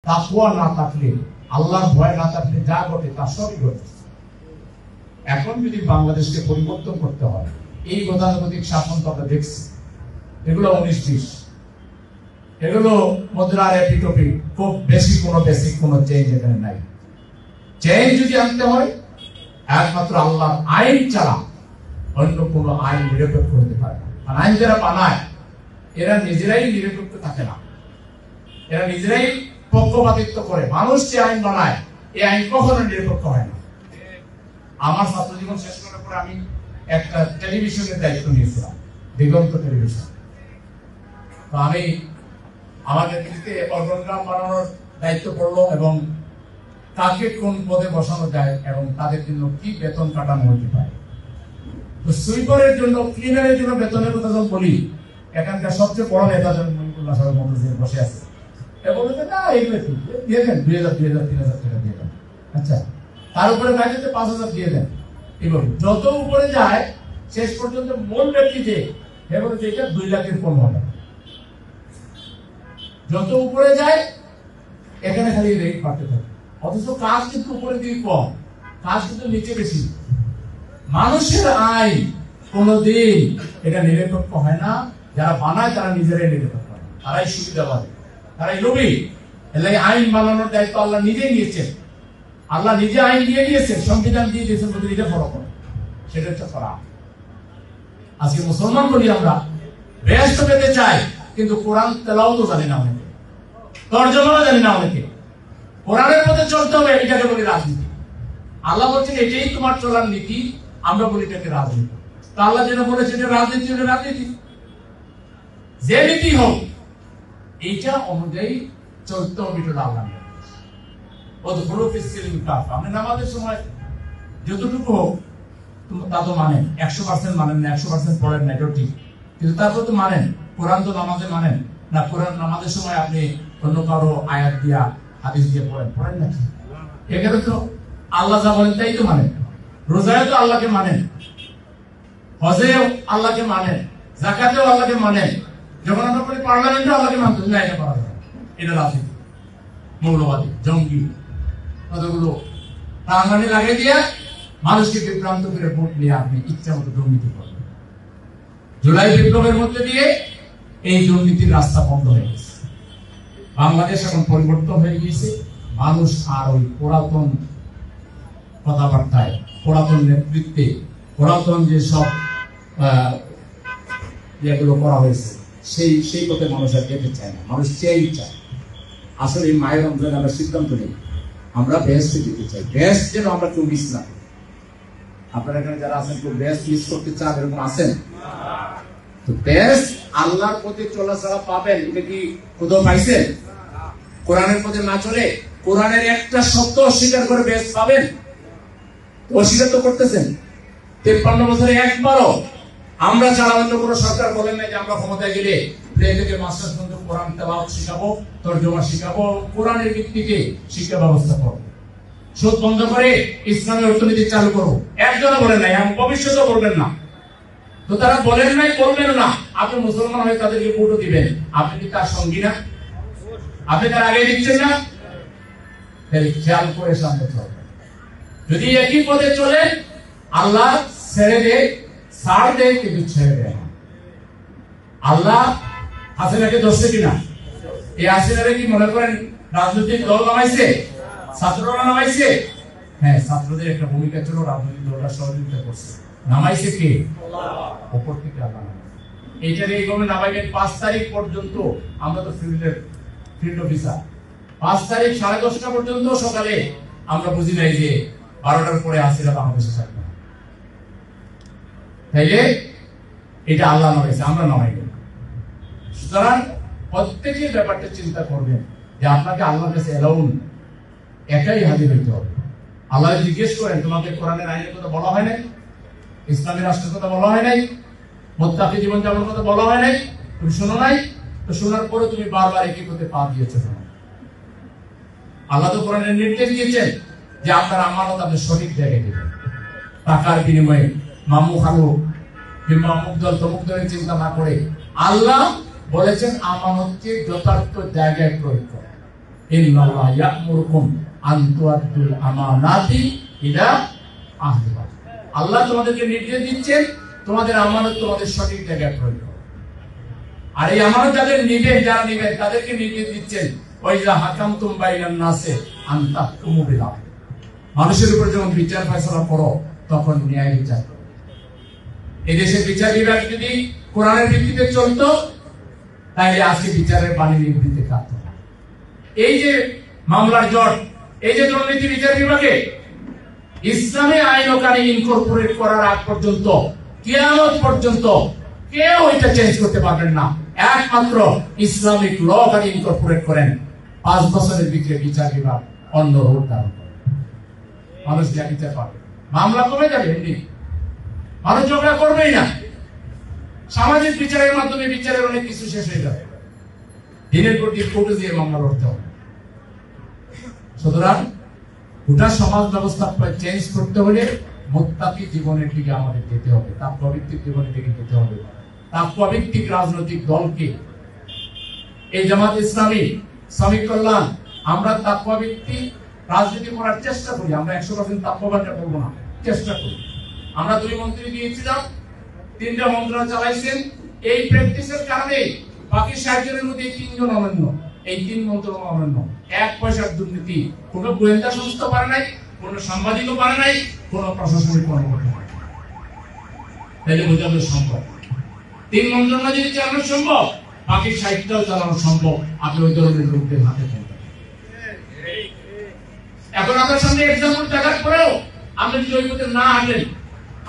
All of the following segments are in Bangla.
তাকওয়া না থাকলে, আল্লাহর ভয় না থাকলে যা ঘটে তা সবই ঘটে। এখন যদি বাংলাদেশকে পরিবর্তন করতে হয়, এই গতানুগতিক শাসন তো আমরা দেখছি, এগুলো 19-20, এগুলো মুদ্রার এপিটপি, খুব বেশি কোনো বেসিক কোনো চেঞ্জ এখানে নাই। চেঞ্জ যদি আনতে হয় একমাত্র আল্লাহর আইন ছাড়া অন্য কোনো আইন নিরপেক্ষ হতে পারে না। আর আইন যারা বানায় এরা নিজেরাই নিরপেক্ষ থাকে না, এরা নিজেরাই পক্ষপাতিত্ব করে। মানুষ যে আইন বানায় এই আইন কখনো নিরপেক্ষ হয় না। আমার ছাত্র জীবন শেষ করার পরে আমি একটা টেলিভিশনের দায়িত্ব নিয়েছিলাম, দিগন্ত টেলিভিশন। তো আমি আমাকে অর্গানগ্রাম বানানোর দায়িত্ব পড়লো এবং কাকে কোন পদে বসানো যায় এবং তাদের জন্য কি বেতন কাটানো হতে পারে। তো সুইপারের জন্য, ক্লিনারের জন্য বেতনের কথা যখন বলি, এখানকার সবচেয়ে বড় নেতা যখন মনিরুল্লাহ সাহেব মন্ত্রী বসে আছে, বলতে না এইগুলো দিয়ে দেন, 2000, 3000 টাকা দিয়ে দেন। আচ্ছা, তার উপরে কাজে 5000 দিয়ে দেন। এবার যত উপরে যায় শেষ পর্যন্ত মূল ব্যক্তি যে এবার এটা 2 লাখের কম হবে। যত উপরে যায় এখানে খালি রেট বাড়তে থাকে, অথচ কাজ কিন্তু উপরে দিয়ে কম, কাজ কিন্তু নিচে বেশি। মানুষের আইন কোনদিন এটা নিরপেক্ষ হয় না। যারা বানায় তারা নিজেরাই নিরপেক্ষ হয়, তারাই সুবিধাবাদী, তারাই লোভী। এর আইন বানানোর দায়িত্ব আল্লাহ নিজেই নিয়েছেন। আল্লাহ নিজে আইন দিয়ে দিয়েছেন, সংবিধান দিয়ে দিয়েছেন, বলে এটা ফলো করে, সেটা হচ্ছে করা। আজকে মুসলমান বলি আমরা, বেহেশত পেতে চাই, কিন্তু কোরআন তেলাও তো জানি না অনেকে, তর্জমাও জানি না অনেকে। কোরআনের মধ্যে চলতে হবে, এটাকে বলি রাজনীতি। আল্লাহ বলছেন এটাই তোমার চলার নীতি, আমরা বলি এটাকে রাজনীতি। তা আল্লাহ যেটা বলেছে এটা রাজনীতি, এটা রাজনীতি। যে নীতি হোক এইটা অনুযায়ী চলতে হবে, এটা আল্লাহ। আপনি নামাজের সময় যতটুকু হোক তা তো মানেন, 100% মানেন না, 100% পড়েন না, এটাও ঠিক, কিন্তু তারপর তো মানেন। কোরআন তো নামাজে মানেন না, কোরআন নামাজের সময় আপনি অন্য কারো আয়াত দিয়া হাদিস দিয়ে পড়েন নাকি? এখানে তো আল্লাহ যা বলেন তাই তো মানেন। রোজায় তো আল্লাহকে মানেন, হজে আল্লাহকে মানেন, যাকাতেও আল্লাহকে মানেন। যখন আমরা বলি পার্লামেন্টে আল্লাহকে মানতে না, এটা করা যায়, এটা রাজনীতি, মৌলবাদী, জঙ্গি, কতগুলো টাঙ্গানি লাগিয়ে দিয়ে মানুষকে বিভ্রান্ত করে ভোট নিয়ে আপনি ইচ্ছা মতো দুর্নীতি করবেন। জুলাই বিপ্লবের মধ্যে দিয়ে এই দুর্নীতির রাস্তা বন্ধ হয়ে গেছে। বাংলাদেশ এখন পরিবর্তন হয়ে গিয়েছে। মানুষ আর ওই পুরাতন কথাবার্তায়, পুরাতন নেতৃত্বে, পুরাতন যে সব যেগুলো করা হয়েছে সেই পথে মানুষ আর যেতে চায় না। মানুষ চেয়ে চায়। আসলে এই মায়ের রমজান আমরা সিদ্ধান্ত নেই, আমরা বেহেশতে যেতে চাই। বেহেশত যেন আমরা কেউ মিস না। আপনারা এখানে যারা আছেন কেউ বেহেশত মিস করতে চান এরকম আছেন? তো বেহেশত আল্লাহর পথে চলা ছাড়া পাবেন, এটা কি কোথাও পাইছেন? কোরআনের পথে না চলে কোরআনের একটা শব্দ অস্বীকার করে বেহেশত পাবেন? অস্বীকার তো করতেছেন। 53 বছরে একবারও আমরা ছাড়া অন্য কোন সরকার বলেন নাই যে আমরা ক্ষমতায় গেলে প্লে থেকে মাস্টার্স পর্যন্ত কোরআন তেলাওয়াত শিখাবো, তরজমা শিখাবো, কোরআনের ভিত্তিতে শিক্ষা ব্যবস্থা করবো, সুদ বন্ধ করে ইসলামের অর্থনীতি চালু করবো। একজনও বলেন নাই, এবং ভবিষ্যতেও বলবেন না। তো তারা বলেন নাই, বলবেন না। আপনি মুসলমান হয়ে তাদেরকে ভোটও দিবেন, আপনি কি তার সঙ্গী না? আপনি তার আগে দিচ্ছেন না? তাহলে খেয়াল করে সামনে চলবেন। যদি একই পথে চলে, আল্লাহ ছেড়ে দেয়, ছাড় দেয়, কিন্তু ছেড়ে দেয় না। আল্লাহ হাসিনাকে ধরছে কিনা? এই হাসিনারে কি মনে করেন রাজনৈতিক দল নামাইছে? ছাত্ররা নামাইছে? হ্যাঁ, ছাত্রদের একটা ভূমিকা ছিল, রাজনৈতিক দলরা সহযোগিতা করছে। নামাইছে কে? উপর থেকে আল্লাহ নামাইছে। এইটার এইভাবে নামাইবেন 5 তারিখ পর্যন্ত। আমরা তো ফিল্ড অফিসার, 5 তারিখ 10:30 পর্যন্ত সকালে আমরা বুঝি নাই যে 12টার পরে হাসিনা বাংলাদেশে থাকবে। তাইলে এটা আল্লাহ নামাইছে, আমরা নামাই না। সুতরাং প্রত্যেকে ব্যাপারটা চিন্তা করবেন যে আপনাকে আল্লাহর কাছে এলাউন একাই হাজির হইতে হবে। আল্লাহ জিজ্ঞেস করেন, তোমাকে কোরআনের আইনের কথা বলা হয় নাই? ইসলামী রাষ্ট্রের কথা বলা হয় নাই? মুত্তাকি জীবন যাপনের কথা বলা হয় নাই? তুমি শোনো নাই? তো শোনার পরে তুমি বারবার একই পথে পা দিয়েছো। আল্লাহ তো কোরআনের নির্দেশ দিয়েছেন যে আপনার আমানত আপনি সঠিক জায়গায় দেবেন। টাকার বিনিময়ে মামু খালু কিংবা অমুক দল তমুক দলের চিন্তা না করে আল্লাহ বলেছেন আমানতকে যথার্থ জায়গায় প্রয়োগ করে। ইন্নাল্লাহ ইয়া'মুরুকুম আন তুআদ্দুল আমানাতি ইলা আহলিহা। আল্লাহ তোমাদেরকে নির্দেশ দিচ্ছেন তোমাদের আমানত তোমাদের সঠিক জায়গায় প্রয়োগ করো। আর এই আমানত যাদের নিবেন, যারা নিবেন তাদেরকে নির্দেশ দিচ্ছেন ওয়াইজা হাকামতুম বাইনান নাসে আন তাহকুমু বিল আদল। মানুষের উপর যখন বিচার ফয়সালা করো তখন ন্যায় বিচার করো। এই দেশের বিচার বিভাগ যদি কোরআনের ভিত্তিতে চলতো তাহলে আজকে বিচারের বাণী নিবৃত্তি কাটতো না। এই যে মামলার জট, এই যে দুর্নীতি বিচার বিভাগে ইসলামী আইন ও কানুন ইনকর্পোরেট করার আগ পর্যন্ত, কিয়ামত পর্যন্ত কেউ এটা চেঞ্জ করতে পারবেন না। একমাত্র ইসলামিক ল কানুন ইনকর্পোরেট করেন, 5 বছরের ভিতরে বিচার বিভাগ অন্য রূপ ধারণ করে মানুষ যা বিচার পাবে। মামলা কমে যাবে, এমনি মানুষ ঝগড়া করবেই না। সামাজিক বিচারের মাধ্যমে বিচারের অনেক কিছু শেষ হয়ে যাবে। দিনের পর দিন কোর্টে দিয়ে মামলা লড়তে হবে। সুতরাং গোটা সমাজ ব্যবস্থা চেঞ্জ করতে হলে মুত্তাকি জীবনের দিকে আমাদের যেতে হবে, তাকওয়াভিত্তিক জীবনের দিকে যেতে হবে। তাকওয়াভিত্তিক রাজনৈতিক দলকে, এই জামাত ইসলামী, শ্রমিক কল্যাণ, আমরা তাকওয়াভিত্তিক রাজনীতি করার চেষ্টা করি। আমরা 100% তাকওয়াবানটা করবো না, চেষ্টা করি। আমরা 2 মন্ত্রী দিয়েছিলাম, 3টা মন্ত্রণালয় চালাইছেন। এই প্র্যাকটিসের কারণে বাকি 60 জনের মধ্যে 3 জন অনন্য, এই 3 মন্ত্রণালয় অনন্য। 1 পয়সার দুর্নীতি কোন গোয়েন্দা সংস্থা পারে নাই, কোন সাংবাদিকও পারে নাই, কোন প্রশাসনিক কর্মকর্তা পারে নাই। তাইলে বোঝানো সম্ভব। 3 মন্ত্রণালয় যদি চালানো সম্ভব, বাকি 60টাও চালানো সম্ভব। আপনি ওই ধরনের লোকদের হাতে থাকবেন। এখন আপনার সামনে এক্সাম্পল দেখার পরেও আমরা যদি ওই পথে না হাঁটেন,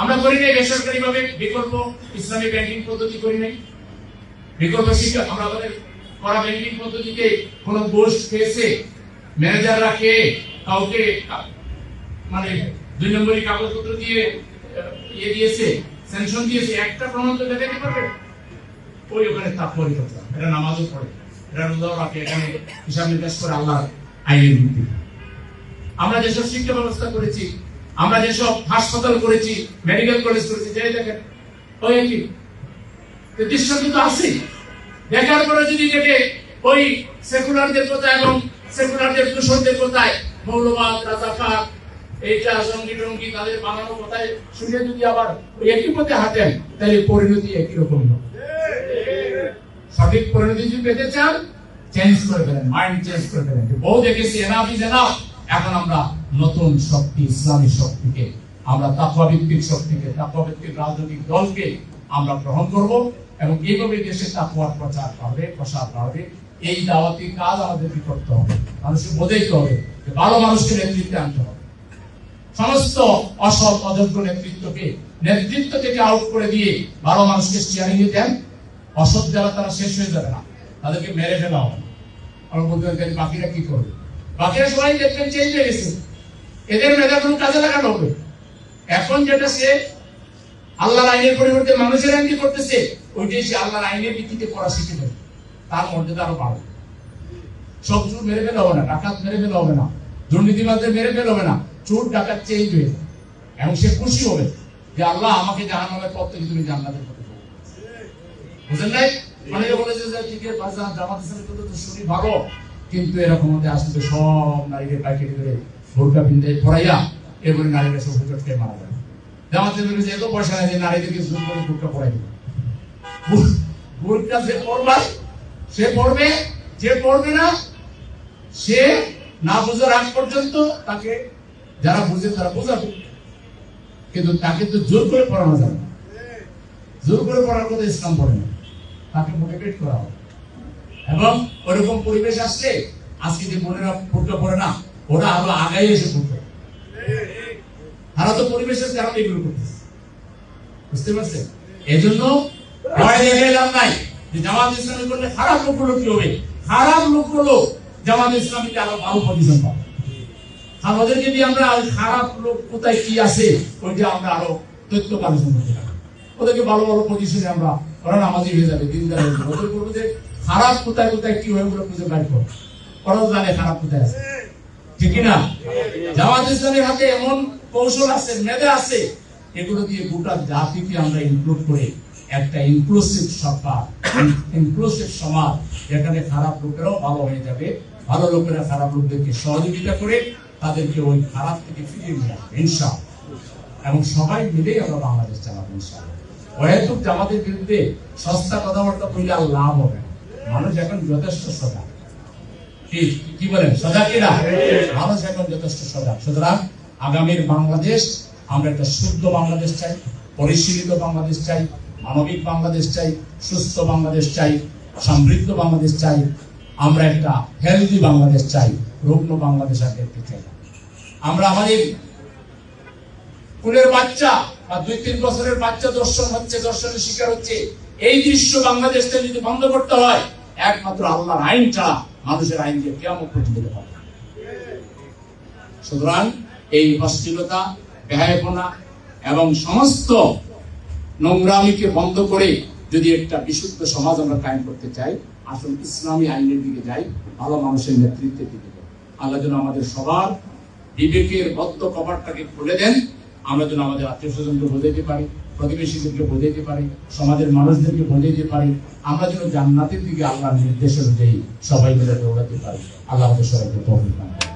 আমরা করি নাই বেসরকারি ভাবে বিকল্প ইসলামী ব্যাংকিং পদ্ধতি করি নাই, বিকল্প শিক্ষা। আমরা আমাদের করা ব্যাংকিং পদ্ধতিতে কোন ঘোষ পেয়েছে, ম্যানেজাররা কে কাউকে মানে 2 নম্বরই কাগজপত্র দিয়ে ইয়ে দিয়েছে, স্যাংশন দিয়েছে, একটা প্রমাণ তো দেখাতে পারবে? ওই ওখানে তাকওয়ারি করতে, এটা নামাজও পড়ে, এটা রোজাও রাখে, এখানে হিসাব নিকাশ করে আল্লাহর আইনের ভিত্তি। আমরা যেসব শিক্ষা ব্যবস্থা করেছি, আমরা যেসব হাসপাতাল করেছি, মেডিকেল কলেজ করেছি, যাই দেখেন ওই একই দৃষ্টান্ত তো আছে। দেখার পরে যদি দেখে ওই সেকুলারদের কথা এবং সেকুলারদের দূষণদের কথায় মৌলবাদ, রাজাকার, এইটা জঙ্গি টঙ্গি তাদের বানানো কথায় শুনে যদি আবার ওই একই পথে হাঁটেন, তাহলে পরিণতি একই রকম হবে। সঠিক পরিণতি যদি পেতে চান, চেঞ্জ করে ফেলেন, মাইন্ড চেঞ্জ করে ফেলেন। বহু দেখেছি এনাফ ইজ এনাফ। এখন আমরা নতুন শক্তি, ইসলামী শক্তিকে, আমরা তাকওয়াভিত্তিক শক্তিকে, তাকওয়াভিত্তিক রাজনৈতিক দলকে আমরা গ্রহণ করব এবং এইভাবে দেশে তাকওয়ার প্রচার পাবে, প্রসার পাবে। এই দাওয়াতি কাজ আমাদেরকে করতে হবে। মানুষকে বোঝাইতে হবে যে ভালো মানুষকে নেতৃত্বে আনতে হবে। সমস্ত অসৎ অযোগ্য নেতৃত্বকে নেতৃত্ব থেকে আউট করে দিয়ে ভালো মানুষকে স্টিয়ারিং দেন। অসৎ যারা তারা শেষ হয়ে যাবে না, তাদেরকে মেরে ফেলা হবে। আমরা বলতে পারি বাকিরা কি করবে? বাকিরা সবাই দেখবেন চেঞ্জ হয়ে গেছে, এদের মেধাগুলো কাজে লাগানো হবে। এখন যেটা সে আল্লাহর আইনের পরিবর্তে মানুষের আইন করতেছে, ওইটাই সে আল্লাহর আইনের ভিত্তিতে পড়া শিখে দেবে, তার মর্যাদা আরো বাড়বে। সব চোর মেরে ফেলা হবে না, ডাকাত মেরে ফেলা হবে না, দুর্নীতিবাজদের মেরে ফেলা হবে না, চোর ডাকাত চেঞ্জ হয়ে যাবে এবং সে খুশি হবে যে আল্লাহ আমাকে জাহান্নামের পথ থেকে তুমি জান্নাতের পথে দাও। বুঝলেন নাই? অনেকে বলেছে যে ঠিক আছে জামাত ইসলামের কথা তো শুনি ভালো, কিন্তু এরকম মধ্যে আসলে সব নারীকে পাইকারি করে বোরকা পিন্ধাই পড়াইয়া এরপরে নারীরা সব হুজুর খেয়ে মারা যাবে। জামাত ইসলামের যে এত পয়সা নেই যে নারীদেরকে জোর করে বোরকা পড়াই দিবে। বোরকা যে পড়বে সে পড়বে, যে পড়বে না সে না বোঝার আগ পর্যন্ত তাকে যারা বুঝে তারা বোঝাবে, কিন্তু তাকে তো জোর করে পড়ানো যাবে না। জোর করে পড়ার কথা ইসলাম বলে না, তাকে মোটিভেট করা হবে। এবং ওরকম পরিবেশ আসলে আজকে যে বোনেরা বোরকা পড়ে না, ওরা আরো আগাই এসে পড়বে। তারা তো পরিবেশের কারণে এগুলো করতেছে, বুঝতে পারছেন? এই জন্য ভয় দেখে লাভ নাই যে জামাত ইসলামী করলে খারাপ লোকগুলো কি হবে। খারাপ লোকগুলো জামাত ইসলামীকে আরো ভালো পজিশন পাবে। আর ওদেরকে দিয়ে আমরা খারাপ লোক কোথায় কি আছে ওইটা আমরা আরো তথ্য আলোচনা করতে পারি। ওদেরকে ভালো ভালো পজিশনে আমরা, ওরা নামাজি হয়ে যাবে, দিনদার হয়ে যাবে। ওদের বলবো যে খারাপ কোথায় কোথায় কি হয়ে ওগুলো খুঁজে বাইর করো, ওরাও জানে খারাপ কোথায় আছে, ঠিক কিনা? জামাত ইসলামের হাতে এমন কৌশল আছে, মেধা আছে, এগুলো দিয়ে গোটা জাতিকে আমরা ইনক্লুড করে একটা ইনক্লুসিভ সরকার, ইনক্লুসিভ সমাজ, যেখানে খারাপ লোকেরাও ভালো হয়ে যাবে, ভালো লোকেরা খারাপ লোকদেরকে সহযোগিতা করে তাদেরকে ওই খারাপ থেকে ফিরিয়ে নিয়ে আসবে ইনশাআল্লাহ। এবং সবাই মিলেই আমরা বাংলাদেশ চালাবো ইনশাআল্লাহ। হয়তো আমাদের বিরুদ্ধে সস্তা কথাবার্তা বললে আর লাভ হবে না। মানুষ এখন যথেষ্ট সজাগ, কি বলেন, সজাগ কিনা? মানুষ এখন যথেষ্ট সজাগ। সুতরাং আগামীর বাংলাদেশ, আমরা একটা শুদ্ধ বাংলাদেশ চাই, পরিশীলিত বাংলাদেশ চাই, মানবিক বাংলাদেশ চাই, সুস্থ বাংলাদেশ চাই, সমৃদ্ধ বাংলাদেশ চাই, আমরা একটা হেলদি বাংলাদেশ চাই, রুগ্ন বাংলাদেশ আর দেখতে চাই না। আমরা আমাদের কুলের বাচ্চা বা 2-3 বছরের বাচ্চা দর্শনের শিকার হচ্ছে, এই দৃশ্য বাংলাদেশটা যদি বন্ধ করতে হয় একমাত্র আল্লাহর আইন ছাড়া মানুষের আইন দিয়ে কিয়ামত পর্যন্ত হবে। সুতরাং এই অশ্লীলতা, বেহায়াপনা এবং সমস্ত নোংরামিকে বন্ধ করে যদি একটা বিশুদ্ধ সমাজ আমরা কায়েম করতে চাই, আসল ইসলামী আইনের দিকে যাই, ভালো মানুষের নেতৃত্বের দিকে যাই। আল্লাহ যেন আমাদের সবার বিবেকের বদ্ধ কপাটটাকে খুলে দেন, আমরা যেন আমাদের আত্মীয় স্বজনকে বোঝাইতে পারি, প্রতিবেশীদেরকে বোঝাইতে পারি, সমাজের মানুষদেরকে বোঝাইতে পারি, আমরা যেন জান্নাতের দিকে আল্লাহর নির্দেশ অনুযায়ী সবাই মিলে দৌড়াতে পারি। আল্লাহ আমাদের সবাইকে তৌফিক দান করুন।